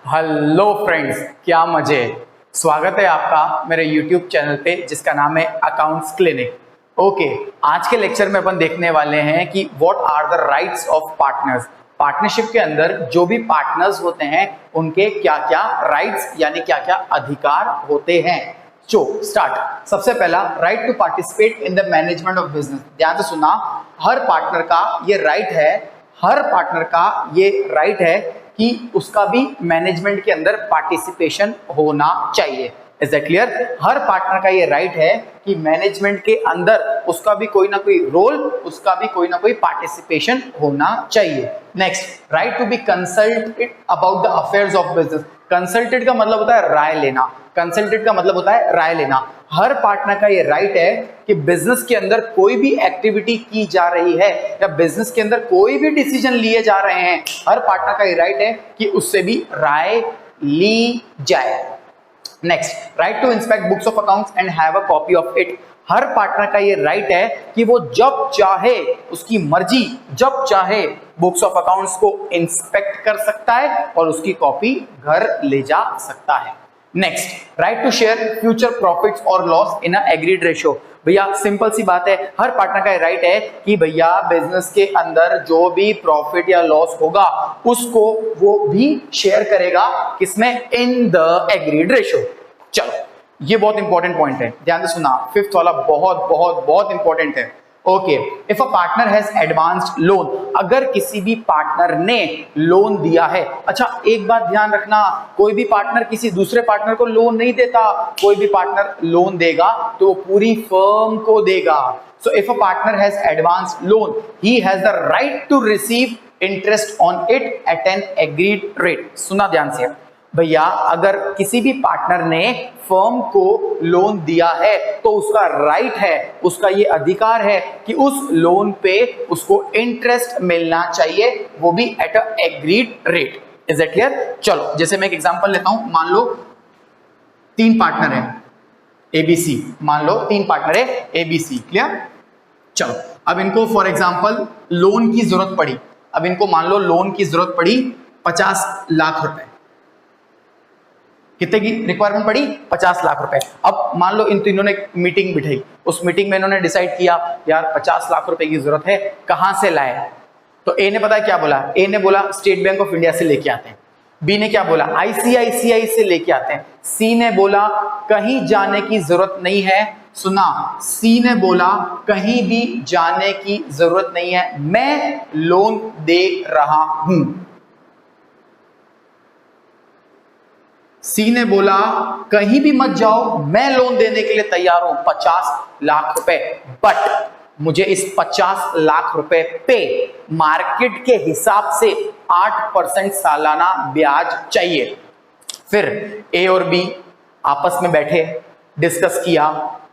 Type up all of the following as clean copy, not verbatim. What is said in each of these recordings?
Hello friends, क्या मजे। स्वागत है आपका मेरे YouTube चैनल पे जिसका नाम है अकाउंट्स क्लिनिक। ओके, आज के लेक्चर में अपन देखने वाले हैं कि what are the rights of partners. Partnership के अंदर जो भी पार्टनर्स होते हैं उनके क्या क्या राइट्स यानी क्या क्या अधिकार होते हैं। जो स्टार्ट, सबसे पहला right to participate in the management of business. ध्यान से सुना, हर पार्टनर का ये राइट है, हर पार्टनर का ये राइट है कि उसका भी मैनेजमेंट के अंदर पार्टिसिपेशन होना चाहिए। Is that clear? Her partner का ये राइट है कि मैनेजमेंट के अंदर उसका भी कोई ना कोई रोल, उसका भी कोई ना कोई पार्टिसिपेशन होना चाहिए। Next, right to be consulted about the affairs of business. Consulted का मतलब होता है राय लेना, कंसल्टेड का मतलब होता है राय लेना। हर पार्टनर का ये राइट है कि बिजनेस के अंदर कोई भी एक्टिविटी की जा रही है या बिजनेस के अंदर कोई भी डिसीजन लिए जा रहे हैं, हर पार्टनर का ये राइट है कि उससे भी राय ली जाए। Next, right to inspect books of accounts and have a copy of it. हर पार्टनर का ये राइट है कि वो जब चाहे, उसकी मर्जी, जब चाहे बुक्स ऑफ अकाउंट्स को इंस्पेक्ट कर सकता है और उसकी कॉपी घर ले जा सकता है। Next, right to share future profits और loss in a agreed ratio. भैया सिंपल सी बात है, हर पार्टनर का राइट है कि भैया बिजनेस के अंदर जो भी प्रॉफिट या लॉस होगा उसको वो भी शेयर करेगा, किसमें? In the agreed ratio. चलो, ये बहुत इंपॉर्टेंट पॉइंट है, ध्यान से सुना। फिफ्थ वाला बहुत बहुत बहुत इंपॉर्टेंट है। Okay, if a partner has advanced loan, अगर किसी भी पार्टनर ने लोन दिया है। अच्छा, एक बात ध्यान रखना, कोई भी पार्टनर किसी दूसरे पार्टनर को लोन नहीं देता। कोई भी पार्टनर लोन देगा तो वो पूरी फर्म को देगा। So if a partner has advanced loan, he has the right to receive interest on it at an agreed rate. सुना ध्यान से भैया, अगर किसी भी पार्टनर ने फर्म को लोन दिया है तो उसका राइट है, उसका ये अधिकार है कि उस लोन पे उसको इंटरेस्ट मिलना चाहिए, वो भी at a agreed rate. Is that clear? चलो, जैसे मैं एक एग्जांपल लेता हूं। मान लो 3 पार्टनर है एबीसी, मान लो 3 पार्टनर है एबीसी। क्लियर? चलो, अब इनको फॉर एग्जांपल लोन की जरूरत पड़ी। अब इनको मान लो लोन की जरूरत पड़ी 50 लाख रुपए। कितने की रिक्वायरमेंट पड़ी? 50 लाख रुपए। अब मान लो इन तीनों ने मीटिंग बिठाई, उस मीटिंग में इन्होंने डिसाइड किया यार 50 लाख रुपए की जरूरत है, कहां से लाए? तो ए ने पता है क्या बोला? ए ने बोला स्टेट बैंक ऑफ इंडिया से लेके आते हैं। बी ने क्या बोला? आईसीआईसीआई से लेके आते हैं। सी ने बोला कहीं जाने की जरूरत नहीं है। सुना, सी ने बोला कहीं भी जाने की जरूरत नहीं है, मैं लोन दे रहा हूं। सी ने बोला कहीं भी मत जाओ, मैं लोन देने के लिए तैयार हूं 50 लाख रुपए, बट मुझे इस 50 लाख रुपए पे मार्केट के हिसाब से 8% सालाना ब्याज चाहिए। फिर ए और बी आपस में बैठे, डिस्कस किया,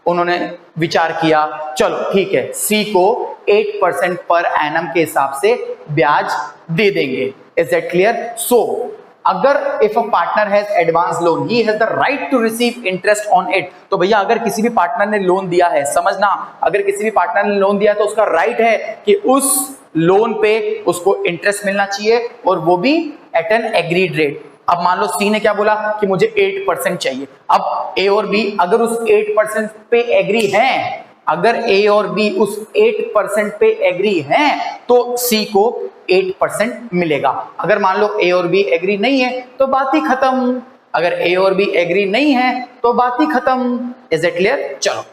उन्होंने विचार किया, चलो ठीक है, सी को 8% पर एनम के हिसाब से ब्याज दे देंगे। Is that clear? सो अगर if a partner has advance loan, he has the right to receive interest on it. तो भैया अगर किसी भी पार्टनर ने लोन दिया है, समझना, अगर किसी भी पार्टनर ने लोन दिया है तो उसका राइट है कि उस लोन पे उसको इंटरेस्ट मिलना चाहिए और वो भी एट एन एग्रीड रेट। अब मान लो सी ने क्या बोला कि मुझे 8% चाहिए। अब ए और बी अगर उस 8% पे एग्री हैं, अगर ए और बी उस 8% पे एग्री हैं तो सी को 8% मिलेगा। अगर मान लो ए और बी एग्री नहीं है तो बात ही खत्म। अगर ए और बी एग्री नहीं है तो बात ही खत्म। Is it clear? चलो,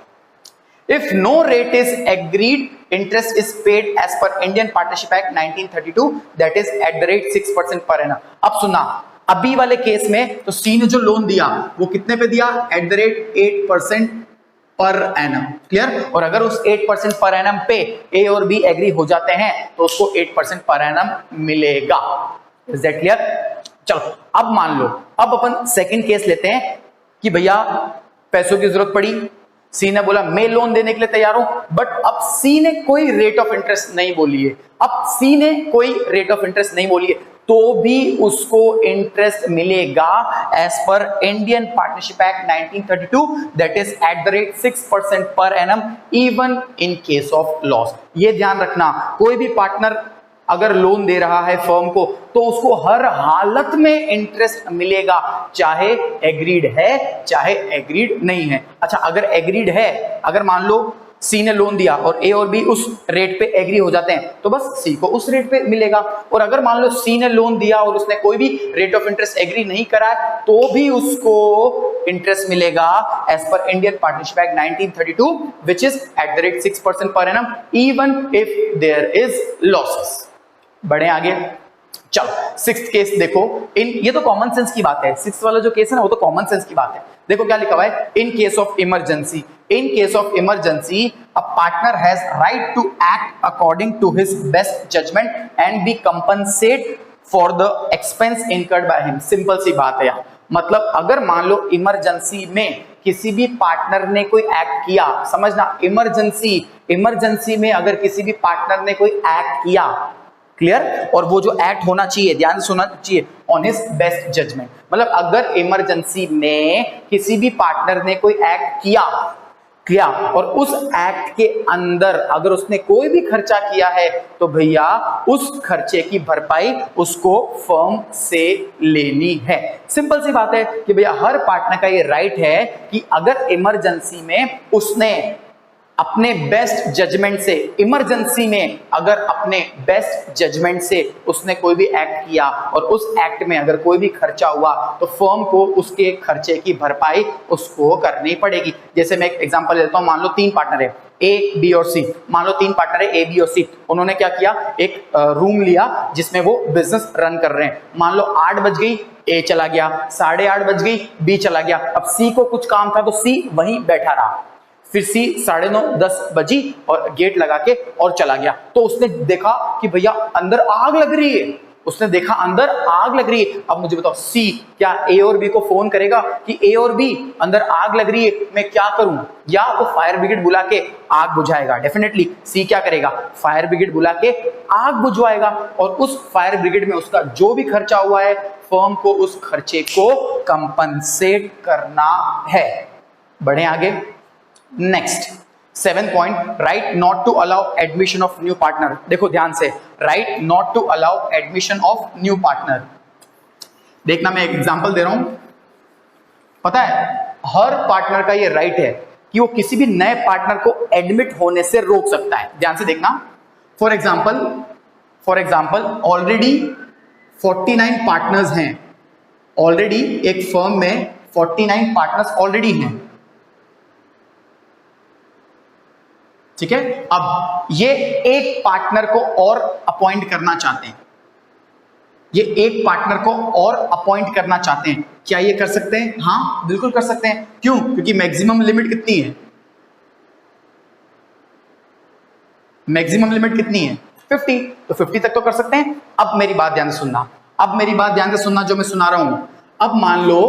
if no rate is agreed, interest is paid as per Indian partnership act 1932, that is at the rate 6% per annum. अब सुना, अभी वाले केस में तो सी ने जो लोन दिया वो कितने पे दिया? Eight the rate 8% per annum. Clear? और अगर उस 8% पर एनम पे ए और बी एग्री हो जाते हैं तो उसको 8% पर एनम मिलेगा। Is that clear? चलो, अब मान लो, अब अपन सेकंड केस लेते हैं कि भैया पैसों की जरूरत पड़ी, सी ने बोला मैं लोन देने के लिए तैयार हूं, बट अब सी ने कोई रेट ऑफ इंटरेस्ट नहीं बोली है। अब सी ने कोई रेट ऑफ इंटरेस्ट नहीं बोली है तो भी उसको इंटरेस्ट मिलेगा as per Indian partnership act 1932, that is at the rate 6% per annum even in case of loss. ये ध्यान रखना, कोई भी पार्टनर अगर लोन दे रहा है फर्म को तो उसको हर हालत में इंटरेस्ट मिलेगा, चाहे एग्रीड है चाहे एग्रीड नहीं है। अच्छा, अगर एग्रीड है, अगर मान लो सी ने लोन दिया और ए और बी उस रेट पे एग्री हो जाते हैं तो बस सी को उस रेट पे मिलेगा। और अगर मान लो सी ने लोन दिया और उसने कोई भी रेट ऑफ इंटरेस्ट एग्री नहीं करा है तो भी उसको इंटरेस्ट मिलेगा as per Indian partnership act 1932 which is at the rate 6% per annum even if there is losses. बढ़े आगे, चलो सिक्स्थ केस देखो। ये तो कॉमन सेंस की बात है, सिक्स्थ वाला जो केस है ना वो तो कॉमन सेंस की बात है। देखो क्या लिखा हुआ है, in case of emergency, in case of emergency a partner has right to act according to his best judgement and be compensate for the expense incurred by him. Simple सी बात है यार, मतलब अगर मान लो इमरजेंसी में किसी भी पार्टनर ने कोई एक्ट किया, समझना इमरजेंसी में अगर किसी भी पार्टनर ने कोई एक्ट किया, क्लियर, और वो जो एक्ट होना चाहिए, ध्यान से सुनना चाहिए, ऑन हिज बेस्ट जजमेंट। मतलब अगर इमरजेंसी में किसी भी पार्टनर ने कोई एक्ट किया और उस एक्ट के अंदर अगर उसने कोई भी खर्चा किया है तो भैया उस खर्चे की भरपाई उसको फर्म से लेनी है। सिंपल सी बात है कि भैया हर पार्टनर का ये राइट है कि अगर इमरजेंसी में उसने अपने बेस्ट जजमेंट से, इमरजेंसी में अगर अपने बेस्ट जजमेंट से उसने कोई भी एक्ट किया और उस एक्ट में अगर कोई भी खर्चा हुआ तो फर्म को उसके खर्चे की भरपाई उसको करनी पड़ेगी। जैसे मैं एक एग्जांपल देता हूं, मान लो 3 पार्टनर है ए बी और सी, मान लो 3 पार्टनर है ए बी और सी, उन्होंने क्या किया, एक रूम लिया जिसमें वो बिजनेस रन कर रहे हैं। मान लो 8 बज गई, ए चला गया, 8:30 बज गई, बी चला गया। अब सी को कुछ काम था तो सी वहीं बैठा रहा, फिर सी 9:30 10 बजी और गेट लगा के और चला गया। तो उसने देखा कि भैया अंदर आग लग रही है, उसने देखा अंदर आग लग रही है। अब मुझे बताओ सी क्या ए और बी को फोन करेगा कि ए और बी अंदर आग लग रही है, मैं क्या करूं, या वो फायर ब्रिगेड बुला के आग बुझाएगा? डेफिनेटली सी क्या करेगा, फायर ब्रिगेड बुला के आग बुझवाएगा और उस फायर ब्रिगेड में उसका जो भी खर्चा हुआ है फर्म को उस खर्चे को कंपनसेट करना है। बढ़े आगे, next 7th point, right not to allow admission of new partner. देखो ध्यान से, right not to allow admission of new partner. देखना मैं एक एग्जांपल दे रहा हूं, पता है हर पार्टनर का ये राइट है कि वो किसी भी नए पार्टनर को एडमिट होने से रोक सकता है। ध्यान से देखना, फॉर एग्जांपल ऑलरेडी 49 पार्टनर्स हैं, ऑलरेडी एक फर्म में 49 पार्टनर्स ऑलरेडी हैं, ठीक है। अब ये एक पार्टनर को और अपॉइंट करना चाहते हैं, ये एक पार्टनर को और अपॉइंट करना चाहते हैं, क्या ये कर सकते हैं? हाँ बिल्कुल कर सकते हैं। क्यों? क्योंकि मैक्सिमम लिमिट कितनी है, मैक्सिमम लिमिट कितनी है 50, तो 50 तक तो कर सकते हैं। अब मेरी बात ध्यान से सुनना, जो मैं सुना रहा हूं। अब मान लो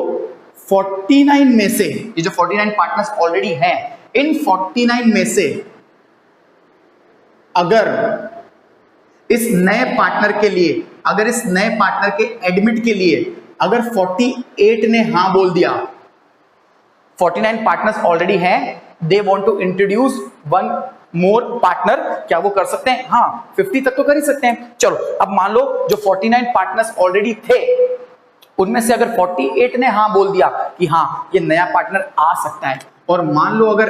49 में से, ये जो 49 पार्टनर्स ऑलरेडी हैं, इन 49 में से अगर इस नए पार्टनर के लिए, अगर इस नए पार्टनर के एडमिट के लिए अगर 48 ने हां बोल दिया, 49 पार्टनर्स ऑलरेडी हैं, they want to introduce one more partner, क्या वो कर सकते हैं? हाँ 50 तक तो कर ही सकते हैं। चलो अब मान लो जो 49 पार्टनर्स ऑलरेडी थे उनमें से अगर 48 ने हां बोल दिया कि हाँ ये नया पार्टनर आ सकता है, और मान लो अगर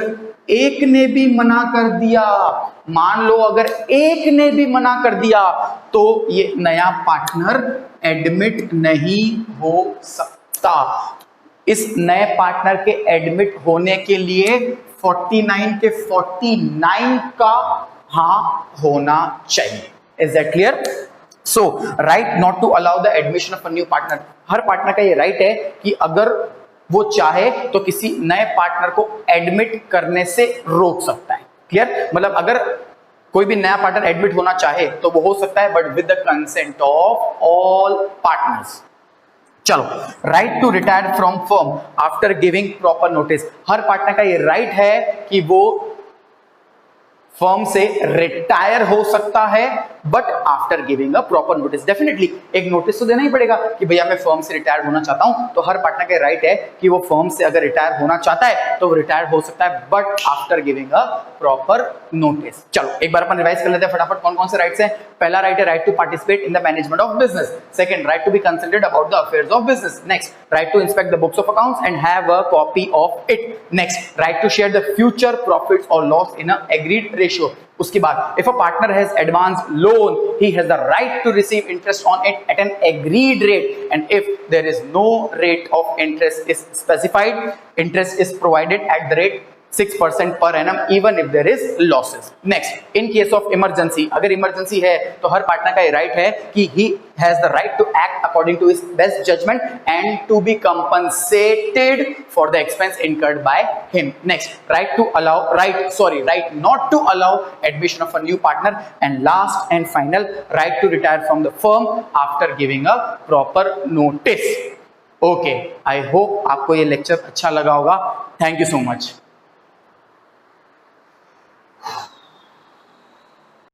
एक ने भी मना कर दिया, तो ये नया पार्टनर एडमिट नहीं हो सकता। इस नए पार्टनर के एडमिट होने के लिए 49 के 49 का हाँ होना चाहिए। Is that clear? So right not to allow the admission of a new partner, हर पार्टनर का ये राइट है कि अगर वो चाहे तो किसी नए पार्टनर को एडमिट करने से रोक सकता है। क्लियर? मतलब अगर कोई भी नया पार्टनर एडमिट होना चाहे तो वो हो सकता है, but with the consent of all partners. चलो, right to retire from firm after giving proper notice, हर पार्टनर का ये राइट है कि वो फर्म से रिटायर हो सकता है but after giving a proper notice. Definitely एक नोटिस तो देना ही पड़ेगा कि भैया मैं फर्म से रिटायर होना चाहता हूं, तो हर पार्टनर का राइट है कि वो फर्म से अगर रिटायर होना चाहता है तो वो रिटायर हो सकता है but after giving a proper notice. चलो एक बार अपन रिवाइज कर लेते हैं फटाफट कौन कौन से राइट्स हैं। पहला राइट है right to participate in the management of business. Second, right to be consulted about the affairs of business. Next, right to inspect the books of accounts and have a copy of it. Next, right to share the future profits और loss in a agreed ratio. उसके बाद, if a partner has advanced loan, he has the right to receive interest on it at an agreed rate, and if there is no rate of interest is specified, interest is provided at the rate 6% per annum even if there is losses. Next, in case of emergency, अगर emergency है तो हर partner का ये right है कि he has the right to act according to his best judgment and to be compensated for the expense incurred by him. Next, right not to allow admission of a new partner, and last and final, right to retire from the firm after giving a proper notice. Okay, I hope आपको ये lecture अच्छा लगा होगा. Thank you so much.